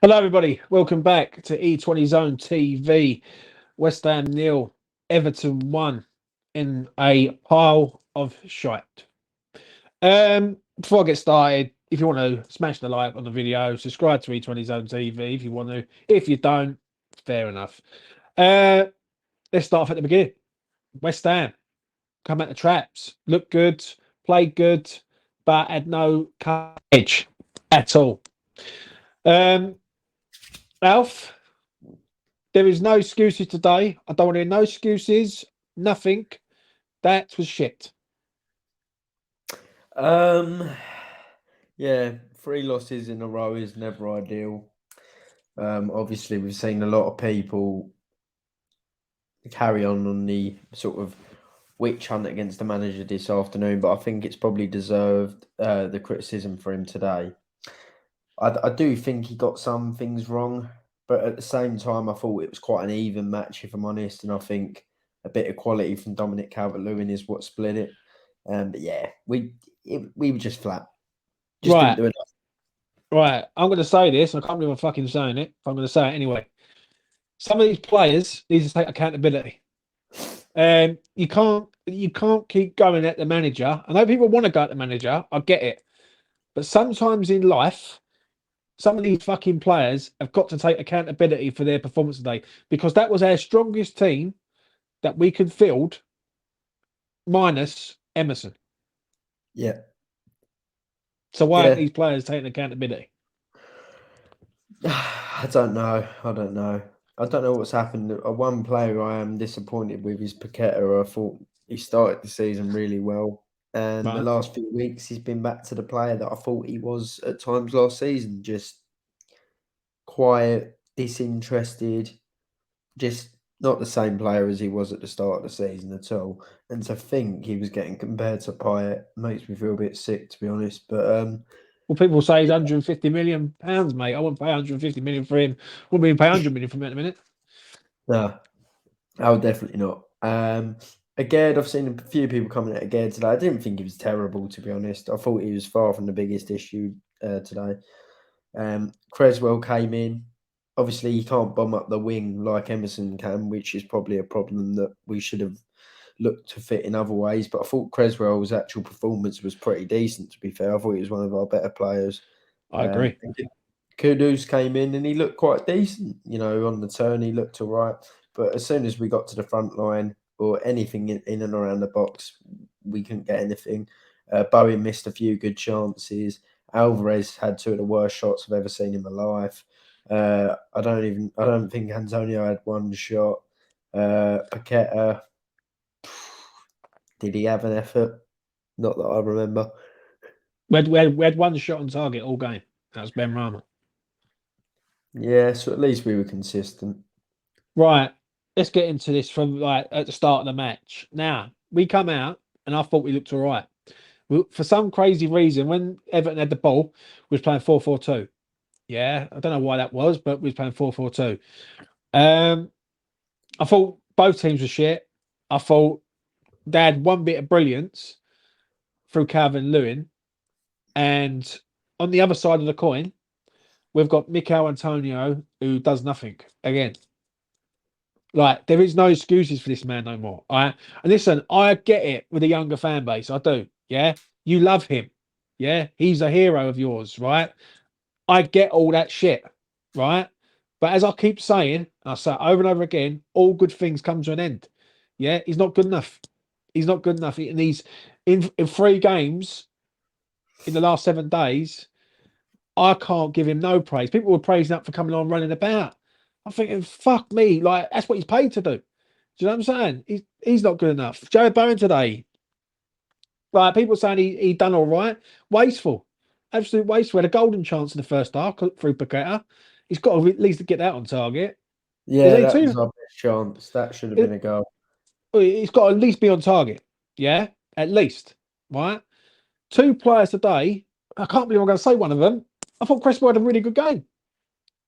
Hello, everybody. Welcome back to E20 Zone TV. West Ham nil, Everton 1 in a pile of shite. Before I get started, if you want to smash the like on the video, subscribe to E20 Zone TV if you want to. If you don't, fair enough. Let's start off at the beginning. West Ham come at the traps, looked good, played good, but had no edge at all. Alf, there is no excuses today. I don't want to hear no excuses. Nothing. That was shit. Um, yeah, three losses in a row is never ideal. Obviously, we've seen a lot of people carry on the sort of witch hunt against the manager this afternoon, but I think it's probably deserved the criticism for him today. I do think he got some things wrong, but at the same time, I thought it was quite an even match, if I'm honest, and I think a bit of quality from Dominic Calvert-Lewin is what split it. But yeah, we were just flat. Just didn't Right, do enough. right. I'm going to say this. I can't believe I'm fucking saying it, but I'm going to say it anyway. Some of these players need to take accountability. You can't keep going at the manager. I know people want to go at the manager. I get it, but sometimes in life, some of these fucking players have got to take accountability for their performance today because that was our strongest team that we could field, minus Emerson. Yeah. So why aren't Yeah. these players taking accountability? I don't know. I don't know. I don't know what's happened. One player I am disappointed with is Paqueta. I thought he started the season really well. And the Right. last few weeks, he's been back to the player that I thought he was at times last season. Just quiet, disinterested, just not the same player as he was at the start of the season at all. And to think he was getting compared to Payet makes me feel a bit sick, to be honest. But Well, people say he's 150 million pounds, mate. I wouldn't pay 150 million for him. Wouldn't even pay 100 million for him at the minute. no, oh, definitely not. Again, I've seen a few people coming at again today. I didn't think he was terrible, to be honest. I thought he was far from the biggest issue today. Creswell came in. Obviously, he can't bomb up the wing like Emerson can, which is probably a problem that we should have looked to fit in other ways. But I thought Creswell's actual performance was pretty decent, to be fair. I thought he was one of our better players. I agree. And Kudus came in and he looked quite decent, on the turn. He looked all right. But as soon as we got to the front line or anything in and around the box, we couldn't get anything. Bowen missed a few good chances. Alvarez had two of the worst shots I've ever seen in my life. I don't think Antonio had one shot. Paqueta, did he have an effort? Not that I remember. We had one shot on target all game. That was Ben Rama. Yeah, so at least we were consistent. Right. Let's get into this from like at the start of the match. Now, we come out and I thought we looked all right. For some crazy reason, when Everton had the ball, we was playing 4-4-2. Yeah, I don't know why that was, but we was playing 4-4-2. I thought both teams were shit. I thought they had one bit of brilliance through Calvin Lewin, and on the other side of the coin, we've got Mikel Antonio who does nothing again. Like there is no excuses for this man no more. And listen, I get it with a younger fan base. I do. Yeah, you love him. Yeah, he's a hero of yours, right? I get all that shit, right? But as I keep saying, I say it over and over again, all good things come to an end. Yeah, he's not good enough. He's not good enough. And he's in 3 games in the last 7 days. I can't give him no praise. People were praising up for coming on running about. I'm thinking, fuck me, like that's what he's paid to do. Do you know what I'm saying? He's not good enough. Joe Bowen today, like people saying he done all right. Wasteful, absolute wasteful. Had a golden chance in the first half through Paqueta. He's got to at least get that on target. There's Yeah, only that two. was our best chance. That should have been a goal. He's got to at least be on target. Yeah, at least. Right. Two players today. I can't believe I'm going to say one of them. I thought Crespo had a really good game.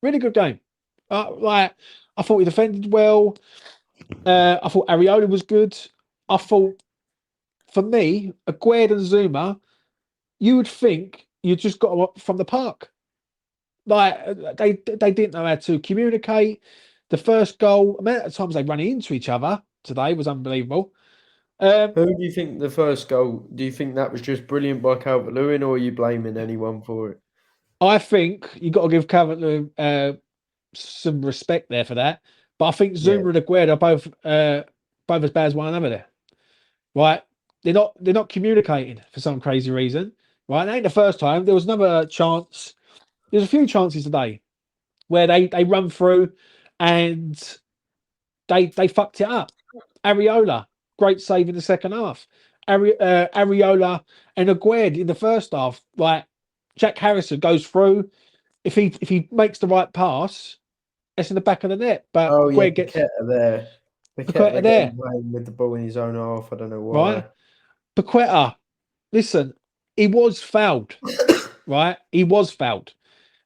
Really good game. Like I thought he defended well. I thought Areola was good. I thought, for me, Aguerd and Zuma, you would think you just got from the park. Like they didn't know how to communicate. The first goal, the amount of times they ran into each other today was unbelievable. Who do you think the first goal? Do you think that was just brilliant by Calvert-Lewin, or are you blaming anyone for it? I think you got to give Cavani some respect there for that. But I think Yeah. Zuma and Aguero are both as bad as one another there. Right? They're not communicating for some crazy reason. Right? It ain't the first time. There was another chance. There's a few chances today where they run through and they fucked it up. Areola, great save in the second half. Areola and Aguerd in the first half. Like Jack Harrison goes through. If he makes the right pass, it's in the back of the net. But Oh yeah, Aguerd gets Paqueta there. Paqueta Paqueta getting there, playing with the ball in his own half. I don't know right? why. Paqueta, listen, he was fouled, right? He was fouled.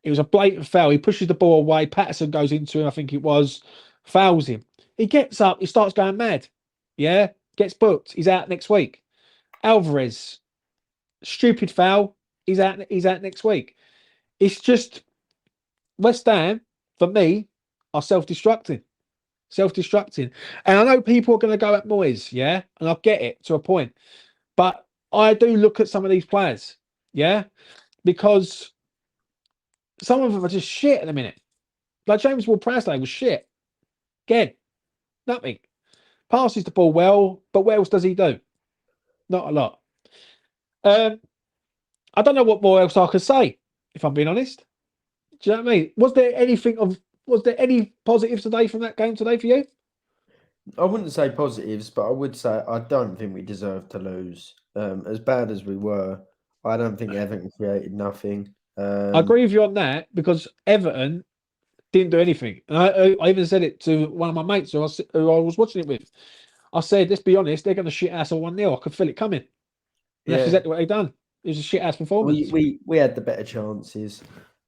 It was a blatant foul. He pushes the ball away. Patterson goes into him, I think it was, fouls him. He gets up, he starts going mad. Yeah, gets booked. He's out next week. Alvarez, stupid foul. He's out next week. It's just West Ham, for me, are self-destructing. Self-destructing. And I know people are going to go at Moyes, yeah, and I get it to a point. But I do look at some of these players, yeah, because some of them are just shit at the minute. Like James Ward-Prowse was shit. Again, nothing. Passes the ball well, but what else does he do? Not a lot. Um, I don't know what more else I could say, if I'm being honest. Do you know what I mean? Was there any positives today from that game today for you? I wouldn't say positives, but I would say I don't think we deserved to lose. As bad as we were, I don't think Everton created nothing. I agree with you on that because Everton didn't do anything. And I even said it to one of my mates who I was watching it with. I said, let's be honest, they're going to shit ass a 1-0. I could feel it coming. And that's Yeah, exactly what they done. It was a shit ass we performance. we we had the better chances.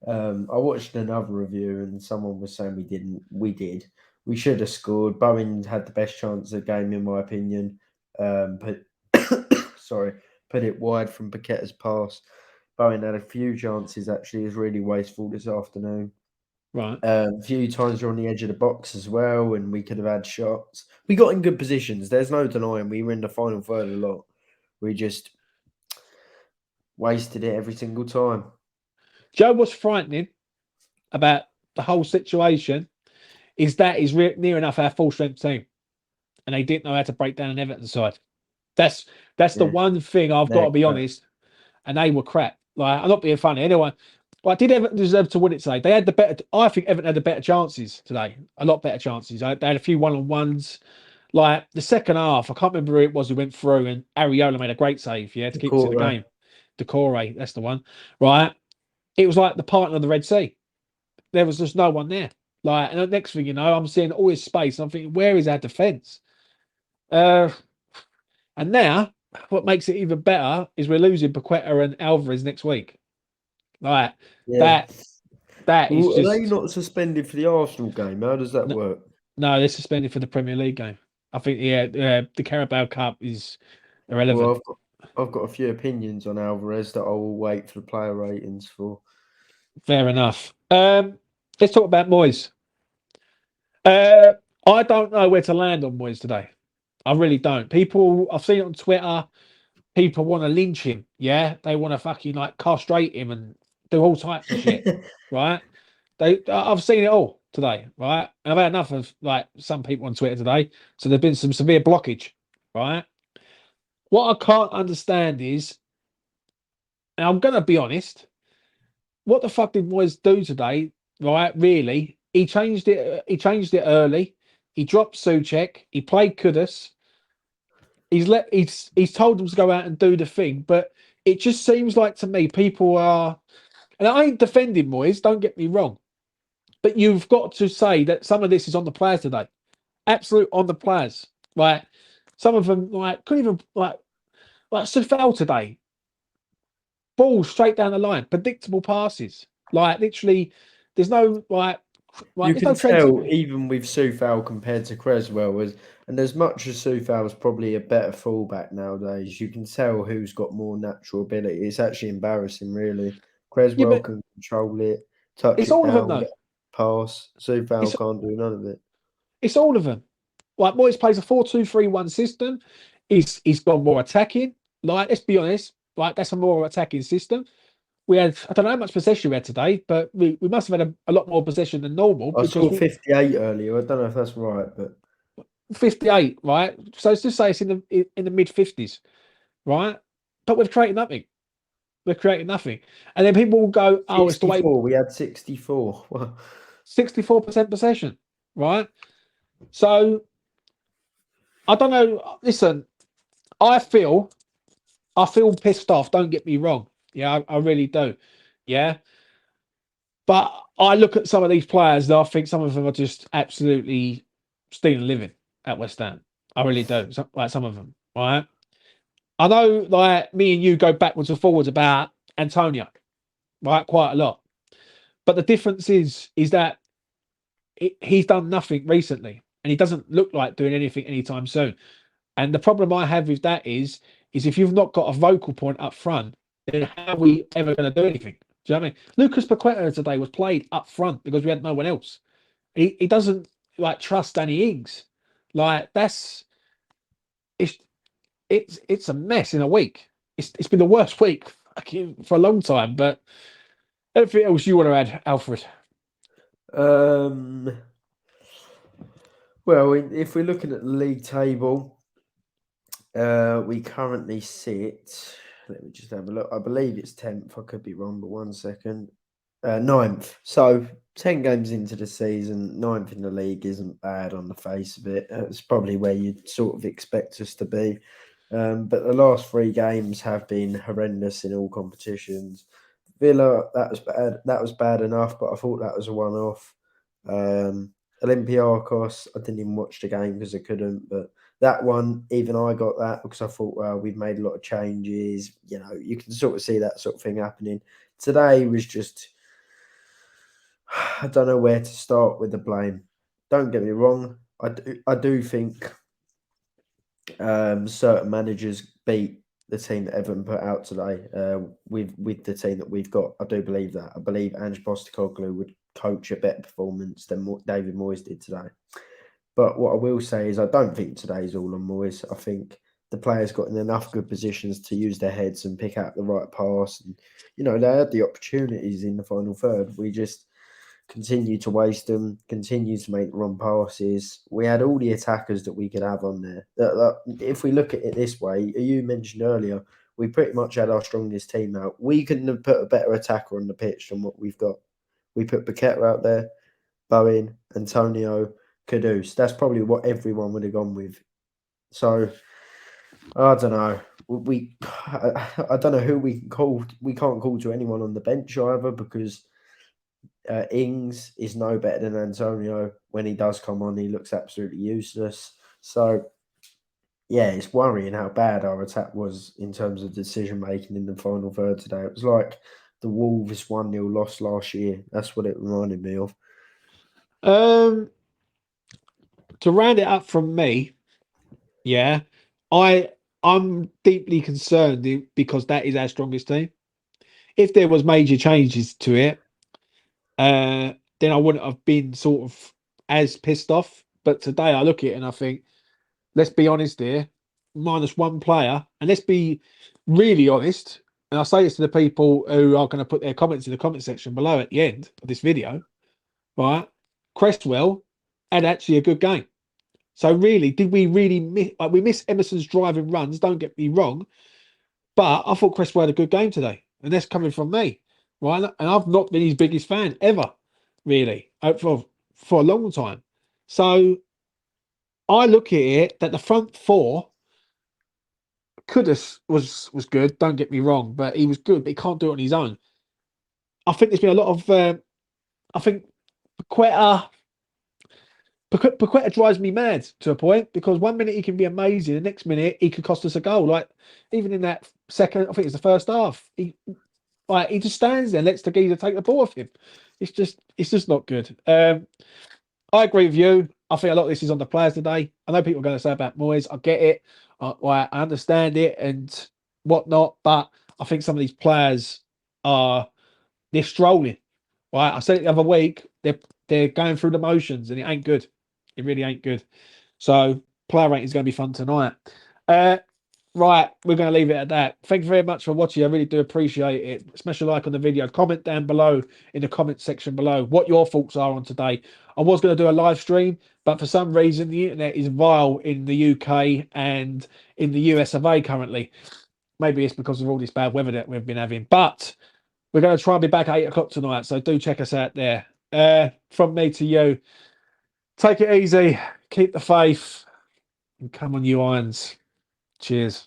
I watched another review and someone was saying we didn't. We did. We should have scored. Bowen had the best chance of the game, in my opinion. But sorry, put it wide from Paqueta's pass. Bowen had a few chances. Actually, is really wasteful this afternoon. Right. A few times we're on the edge of the box as well, and we could have had shots. We got in good positions. There's no denying we were in the final third a lot. We just wasted it every single time. Joe was frightening about the whole situation is that is near enough our full strength team. And they didn't know how to break down an Everton side. That's the Yeah, one thing I've got they're to be crap. honest. And they were crap. Like I'm not being funny. Anyone, like did Everton deserve to win it today? They had the better. I think Everton had the better chances today. A lot better chances. They had a few one-on-ones. Like the second half, I can't remember who it was who went through, and Ariola made a great save. Yeah, to The keep us in the quarter. game. Decore, that's the one. Right. It was like the partner of the Red Sea. There was just no one there. Like, and the next thing you know, I'm seeing all this space. And I'm thinking, where is our defence? Uh, and now, what makes it even better is we're losing Paqueta and Alvarez next week. Like Yeah. that, that is Well, are they just not suspended for the Arsenal game? How does that no. work? No, they're suspended for the Premier League game. I think the Carabao Cup is Well, irrelevant. I've got a few opinions on Alvarez that I will wait for the player ratings for. Fair enough. Let's talk about Moyes. Uh, I don't know where to land on Moyes today. I really don't. People, I've seen it on Twitter. People want to lynch him. Yeah, they want to fucking like castrate him and do all types of shit. Right? I've seen it all today. Right? And I've had enough of like some people on Twitter today. So there's been some severe blockage. Right? What I can't understand is, and I'm gonna be honest, what the fuck did Moyes do today? Right? Really? He changed it. He changed it early. He dropped Suchek. He played Kudus. He's told them to go out and do the thing, but it just seems like to me people are, and I ain't defending Moyes, don't get me wrong, but you've got to say that some of this is on the players today, absolute on the players. Like some of them, like couldn't even like Sufal today, balls straight down the line, predictable passes, like literally, there's no You there's can no trends. tell even with Soufal compared to Creswell, and as much as Soufal is probably a better fullback nowadays, you can tell who's got more natural ability. It's actually embarrassing, really. Yeah, Creswell but can control it. touch It's it all of them down, though. get pass. Soufal It's can't do none of it. it's all of them. Like Moyes plays a 4-2-3-1 system. He's gone more attacking. Like, let's be honest, like that's a more attacking system. We had, I don't know how much possession we had today, but we must have had a lot more possession than normal I because saw we 58 earlier. I don't know if that's right, but 58, right? So let's just say it's in the mid 50s, right? But we've created nothing. We've created nothing. And then people will go, oh, it's the way 64. We had 64. Well, 64% possession, right? So I don't know. Listen, I feel pissed off. Don't get me wrong. Yeah, I really do. Yeah. But I look at some of these players and I think some of them are just absolutely stealing a living at West Ham. I really do. Like some of them, right? I know, like me and you go backwards and forwards about Antonio, right? Quite a lot. But the difference is that he's done nothing recently, and he doesn't look like doing anything anytime soon. And the problem I have with that is if you've not got a vocal point up front, then how are we ever going to do anything? Do you know what I mean? Lucas Paqueta today was played up front because we had no one else. He doesn't like trust Danny Ings. Like it's it's a mess in a week. It's been the worst week for a long time. But anything else you want to add, Alfred? um, well, if we're looking at the league table, we currently sit. Let me just have a look. I believe it's 10th. I could be wrong, but 1 second. 9th. So 10 games into the season, 9th in the league isn't bad on the face of it. It's probably where you'd sort of expect us to be. But the last 3 games have been horrendous in all competitions. Villa, that was bad. That was bad enough, but I thought that was a one-off. Olympiacos, I didn't even watch the game because I couldn't, but that one, even I got that because I thought, well, we've made a lot of changes. You know, you can sort of see that sort of thing happening. Today was just, I don't know where to start with the blame. Don't get me wrong. I do think certain managers beat the team that Everton put out today with the team that we've got. I do believe that. I believe Ange Postecoglou would coach a better performance than what David Moyes did today. But what I will say is I don't think today's all on Moyes. I think the players got in enough good positions to use their heads and pick out the right pass. And, you know, they had the opportunities in the final third. We just continue to waste them, continue to make the wrong passes. We had all the attackers that we could have on there. If we look at it this way, you mentioned earlier, we pretty much had our strongest team out. We couldn't have put a better attacker on the pitch than what we've got. We put Paqueta out there, Bowen, Antonio, Kudus. That's probably what everyone would have gone with. So I don't know. I don't know who we can call. We can't call to anyone on the bench either because Ings is no better than Antonio. When he does come on, he looks absolutely useless. So yeah, it's worrying how bad our attack was in terms of decision making in the final third today. It was like the Wolves 1-0 loss last year. That's what it reminded me of. Um, to round it up from me, yeah, I'm deeply concerned because that is our strongest team. If there was major changes to it, then I wouldn't have been sort of as pissed off. But today I look at it and I think, let's be honest here, minus one player, and let's be really honest. And I say this to the people who are going to put their comments in the comment section below at the end of this video, right? Cresswell had actually a good game. So really, did we really miss? Like, we miss Emerson's driving runs. Don't get me wrong, but I thought Cresswell had a good game today, and that's coming from me, right? And I've not been his biggest fan ever, really, for a long time. So I look at it that the front four Kudus was good. Don't get me wrong, but he was good, but he can't do it on his own. I think there's been a lot of. I think Paqueta Paqueta drives me mad to a point because 1 minute he can be amazing, the next minute he could cost us a goal. Like even in that second, I think it's the first half, he just stands there, and lets the geezer take the ball off him. It's just not good. I agree with you. I think a lot of this is on the players today. I know people are going to say about Moyes. I get it. I understand it and whatnot, but I think some of these players are they're strolling Right, I said it the other week. They're going through the motions, and it ain't good. It really ain't good. So player rating is going to be fun tonight. Right, we're going to leave it at that. Thank you very much for watching. I really do appreciate it. Smash a like on the video. Comment down below in the comment section below what your thoughts are on today. I was going to do a live stream, but for some reason the internet is vile in the UK and in the US of A currently. Maybe it's because of all this bad weather that we've been having. But we're going to try and be back at 8 o'clock tonight, so do check us out there. From me to you, take it easy, keep the faith, and come on, you Irons. Cheers.